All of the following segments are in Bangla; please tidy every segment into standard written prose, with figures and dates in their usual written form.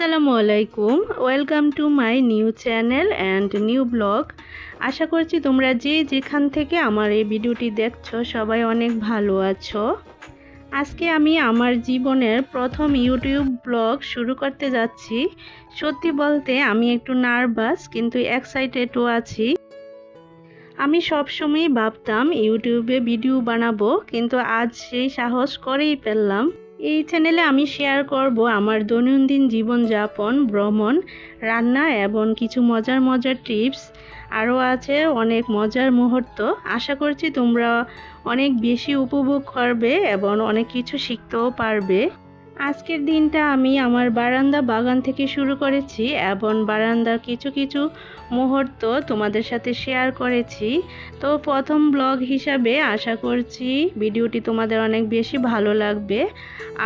আসসালামু আলাইকুম, welcome to my new channel and new blog. আশা করছি তোমরা যে যেখান থেকে আমার এই ভিডিওটি দেখছো সবাই অনেক ভালো আছো। আজকে আমি আমার জীবনের প্রথম ইউটিউব ব্লগ শুরু করতে যাচ্ছি। সত্যি বলতে আমি একটু নার্ভাস কিন্তু এক্সাইটেডও আছি। আমি সবসময় ভাবতাম ইউটিউবে ভিডিও বানাবো, কিন্তু আজ সেই সাহস করেই ফেললাম। এই চ্যানেলে আমি শেয়ার করব আমার দৈনন্দিন জীবনযাপন, ভ্রমণ, রান্না এবং কিছু মজার মজার টিপস। আরও আছে অনেক মজার মুহূর্ত। আশা করছি তোমরা অনেক বেশি উপভোগ করবে এবং অনেক কিছু শিখতেও পারবে। আজকের দিনটা আমি আমার বারান্দা বাগান থেকে শুরু করেছি এবং বারান্দার কিছু কিছু মুহূর্ত তোমাদের সাথে শেয়ার করেছি। তো প্রথম ব্লগ হিসাবে আশা করছি ভিডিওটি তোমাদের অনেক বেশি ভালো লাগবে।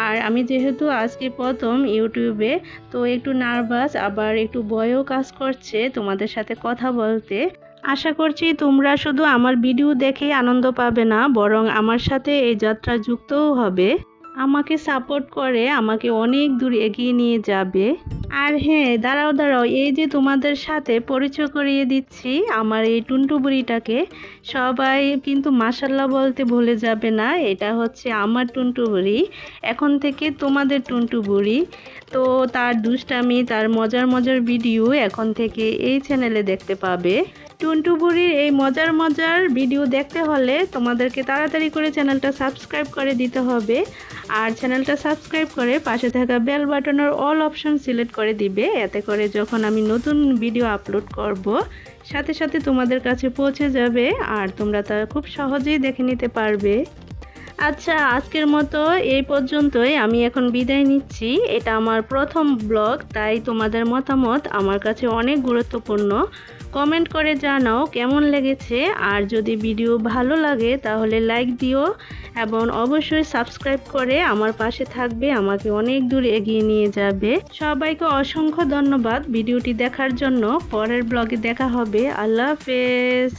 আর আমি যেহেতু আজকে প্রথম ইউটিউবে, তো একটু নার্ভাস আবার একটু ভয়ও কাজ করছে তোমাদের সাথে কথা বলতে। আশা করছি তোমরা শুধু আমার ভিডিও দেখেই আনন্দ পাবে না, বরং আমার সাথে এই যাত্রা যুক্তও হবে, আমাকে সাপোর্ট করে আমাকে অনেক দূর এগিয়ে নিয়ে যাবে। আর হ্যাঁ, দাঁড়াও, এই যে তোমাদের সাথে পরিচয় করিয়ে দিচ্ছি আমার এই টুনটু বুড়িটাকে। সবাই কিন্তু মাশাল্লাহ বলতে ভুলে যাবে না, এটা হচ্ছে আমার টুনটু বুড়ি, এখন থেকে তোমাদের টুনটু বুড়ি। তো তার দুষ্টামি, তার মজার মজার ভিডিও এখন থেকে এই চ্যানেলে দেখতে পাবে। টুনটু বুড়ির এই মজার মজার ভিডিও দেখতে হলে তোমাদেরকে তাড়াতাড়ি করে চ্যানেলটা সাবস্ক্রাইব করে দিতে হবে। আর চ্যানেলটা সাবস্ক্রাইব করে পাশে থাকা বেল বাটনের অল অপশন সিলেক্ট করে দিবে, এতে করে যখন আমি নতুন ভিডিও আপলোড করব সাথে সাথে তোমাদের কাছে পৌঁছে যাবে আর তোমরা তা খুব সহজেই দেখে নিতে পারবে। আচ্ছা, আজকের মতো এই পর্যন্তই, আমি এখন বিদায় নিচ্ছি। এটা আমার প্রথম ব্লগ, তাই তোমাদের মতামত আমার কাছে অনেক গুরুত্বপূর্ণ। কমেন্ট করে জানাও কেমন লেগেছে, আর যদি ভিডিও ভালো লাগে তাহলে লাইক দিও এবং অবশ্যই সাবস্ক্রাইব করে আমার পাশে থাকবে, আমাকে অনেক দূর এগিয়ে নিয়ে যাবে। সবাইকে অসংখ্য ধন্যবাদ ভিডিওটি দেখার জন্য। পরের ব্লগে দেখা হবে। আল্লাহ হাফেজ।